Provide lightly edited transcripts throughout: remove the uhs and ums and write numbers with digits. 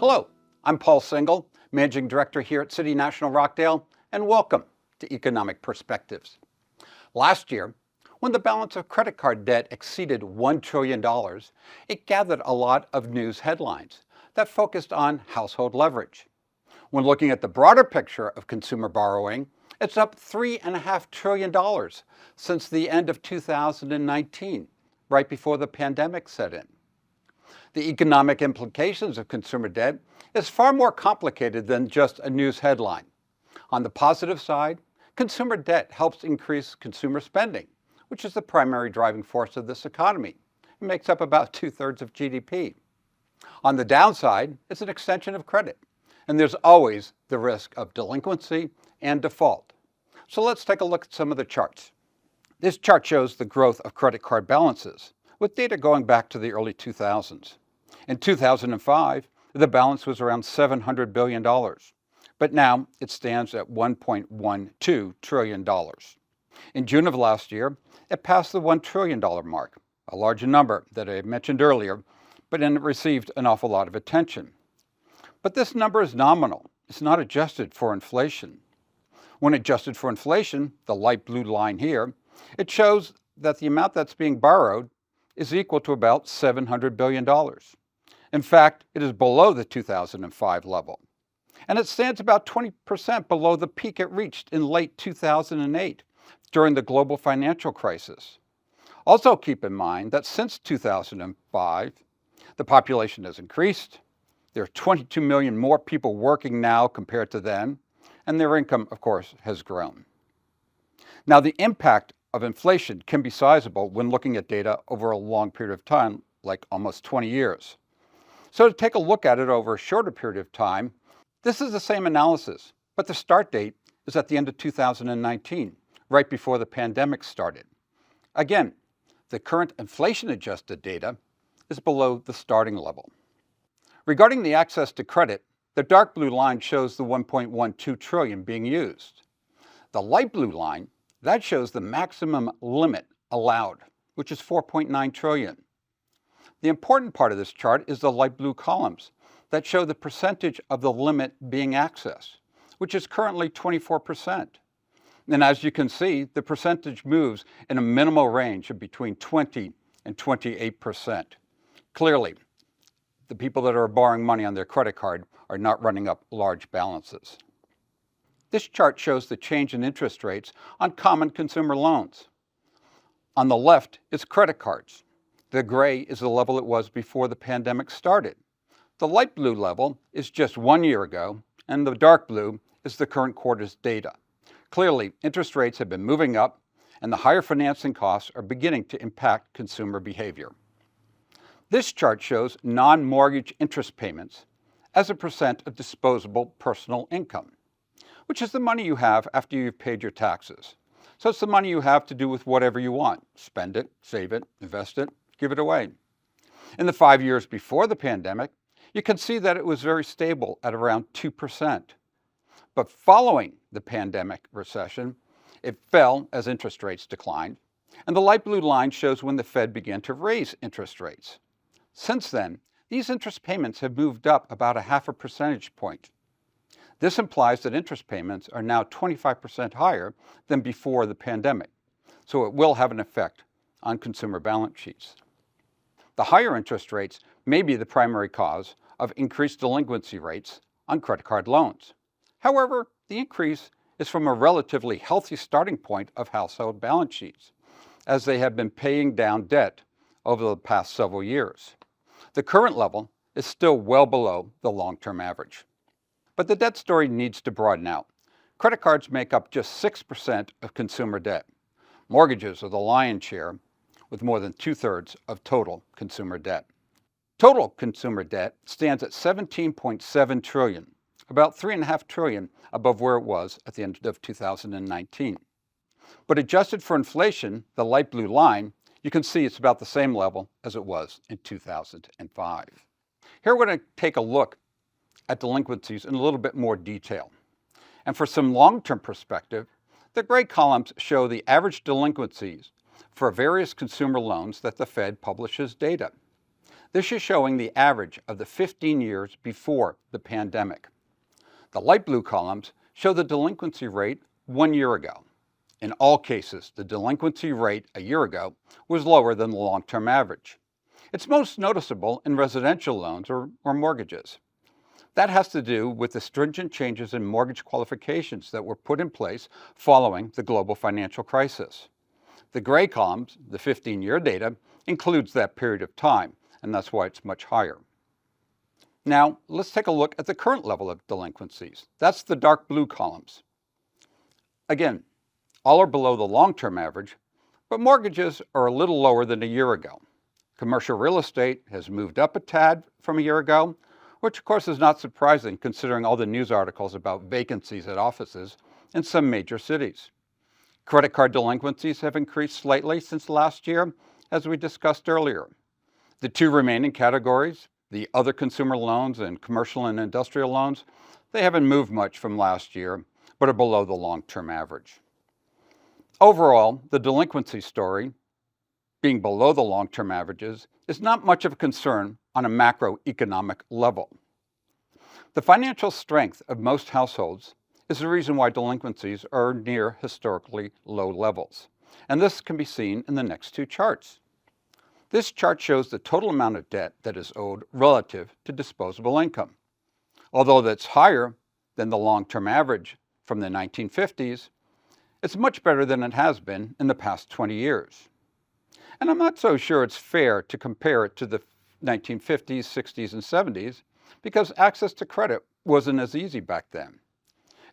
Hello, I'm Paul Single, Managing Director here at City National Rochdale, and welcome to Economic Perspectives. Last year, when the balance of credit card debt exceeded $1 trillion, it gathered a lot of news headlines that focused on household leverage. When looking at the broader picture of consumer borrowing, it's up $3.5 trillion since the end of 2019, right before the pandemic set in. The economic implications of consumer debt is far more complicated than just a news headline. On the positive side, consumer debt helps increase consumer spending, which is the primary driving force of this economy. It makes up about 2/3 of GDP. On the downside, it's an extension of credit, and there's always the risk of delinquency and default. So let's take a look at some of the charts. This chart shows the growth of credit card balances, with data going back to the early 2000s. In 2005, the balance was around $700 billion, but now it stands at $1.12 trillion. In June of last year, it passed the $1 trillion mark, a larger number that I mentioned earlier, but then it received an awful lot of attention. But this number is nominal. It's not adjusted for inflation. When adjusted for inflation, the light blue line here, it shows that the amount that's being borrowed is equal to about $700 billion. In fact, it is below the 2005 level. And it stands about 20% below the peak it reached in late 2008 during the global financial crisis. Also keep in mind that since 2005, the population has increased. There are 22 million more people working now compared to then, and their income, of course, has grown. Now, the impact of inflation can be sizable when looking at data over a long period of time, like almost 20 years. So to take a look at it over a shorter period of time, this is the same analysis, but the start date is at the end of 2019, right before the pandemic started. Again, the current inflation-adjusted data is below the starting level. Regarding the access to credit, the dark blue line shows the $1.12 trillion being used. The light blue line, that shows the maximum limit allowed, which is $4.9 trillion. The important part of this chart is the light blue columns that show the percentage of the limit being accessed, which is currently 24%. And as you can see, the percentage moves in a minimal range of between 20 and 28%. Clearly, the people that are borrowing money on their credit card are not running up large balances. This chart shows the change in interest rates on common consumer loans. On the left is credit cards. The gray is the level it was before the pandemic started. The light blue level is just 1 year ago, and the dark blue is the current quarter's data. Clearly, interest rates have been moving up, and the higher financing costs are beginning to impact consumer behavior. This chart shows non-mortgage interest payments as a percent of disposable personal income, which is the money you have after you've paid your taxes. So it's the money you have to do with whatever you want. Spend it, save it, invest it, give it away. In the 5 years before the pandemic, you can see that it was very stable at around 2%. But following the pandemic recession, it fell as interest rates declined, and the light blue line shows when the Fed began to raise interest rates. Since then, these interest payments have moved up about 0.5 percentage point. This implies that interest payments are now 25% higher than before the pandemic, so it will have an effect on consumer balance sheets. The higher interest rates may be the primary cause of increased delinquency rates on credit card loans. However, the increase is from a relatively healthy starting point of household balance sheets, as they have been paying down debt over the past several years. The current level is still well below the long-term average. But the debt story needs to broaden out. Credit cards make up just 6% of consumer debt. Mortgages are the lion's share, with more than 2/3 of total consumer debt. Total consumer debt stands at $17.7 trillion, about $3.5 trillion above where it was at the end of 2019. But adjusted for inflation, the light blue line, you can see it's about the same level as it was in 2005. Here we're going to take a look at delinquencies in a little bit more detail. And for some long-term perspective, the gray columns show the average delinquencies for various consumer loans that the Fed publishes data. This is showing the average of the 15 years before the pandemic. The light blue columns show the delinquency rate 1 year ago. In all cases, the delinquency rate a year ago was lower than the long-term average. It's most noticeable in residential loans or mortgages. That has to do with the stringent changes in mortgage qualifications that were put in place following the global financial crisis. The gray columns, the 15-year data, includes that period of time, and that's why it's much higher. Now, let's take a look at the current level of delinquencies. That's the dark blue columns. Again, all are below the long-term average, but mortgages are a little lower than a year ago. Commercial real estate has moved up a tad from a year ago, which of course is not surprising considering all the news articles about vacancies at offices in some major cities. Credit card delinquencies have increased slightly since last year, as we discussed earlier. The two remaining categories, the other consumer loans and commercial and industrial loans, they haven't moved much from last year, but are below the long-term average. Overall, the delinquency story, being below the long-term averages, is not much of a concern on a macroeconomic level. The financial strength of most households is the reason why delinquencies are near historically low levels, and this can be seen in the next two charts. This chart shows the total amount of debt that is owed relative to disposable income. Although that's higher than the long-term average from the 1950s, it's much better than it has been in the past 20 years. And I'm not so sure it's fair to compare it to the 1950s, 60s, and 70s because access to credit wasn't as easy back then.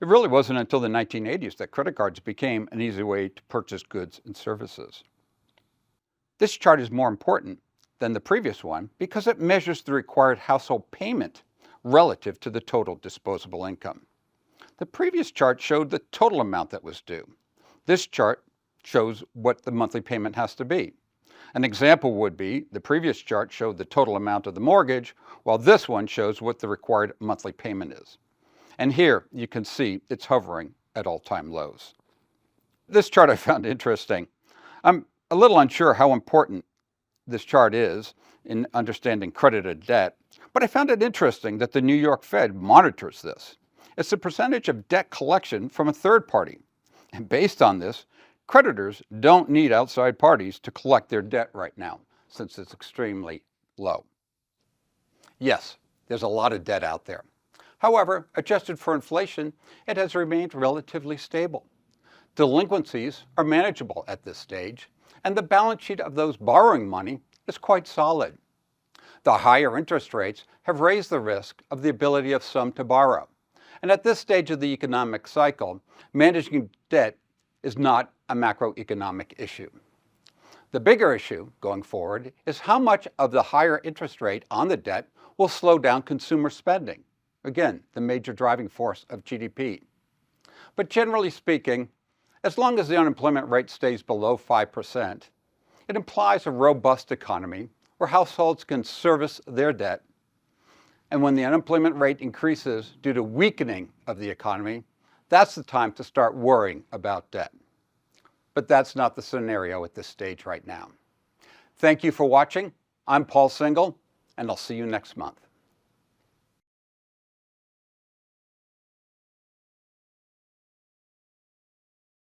It really wasn't until the 1980s that credit cards became an easy way to purchase goods and services. This chart is more important than the previous one because it measures the required household payment relative to the total disposable income. The previous chart showed the total amount that was due. This chart shows what the monthly payment has to be. An example would be the previous chart showed the total amount of the mortgage, while this one shows what the required monthly payment is. And here you can see it's hovering at all-time lows. This chart I found interesting. I'm a little unsure how important this chart is in understanding credit and debt, but I found it interesting that the New York Fed monitors this. It's the percentage of debt collection from a third party. And based on this, creditors don't need outside parties to collect their debt right now, since it's extremely low. Yes, there's a lot of debt out there. However, adjusted for inflation, it has remained relatively stable. Delinquencies are manageable at this stage, and the balance sheet of those borrowing money is quite solid. The higher interest rates have raised the risk of the ability of some to borrow. And at this stage of the economic cycle, managing debt is not a macroeconomic issue. The bigger issue going forward is how much of the higher interest rate on the debt will slow down consumer spending. Again, the major driving force of GDP. But generally speaking, as long as the unemployment rate stays below 5%, it implies a robust economy where households can service their debt. And when the unemployment rate increases due to weakening of the economy, that's the time to start worrying about debt. But that's not the scenario at this stage right now. Thank you for watching. I'm Paul Single, and I'll see you next month.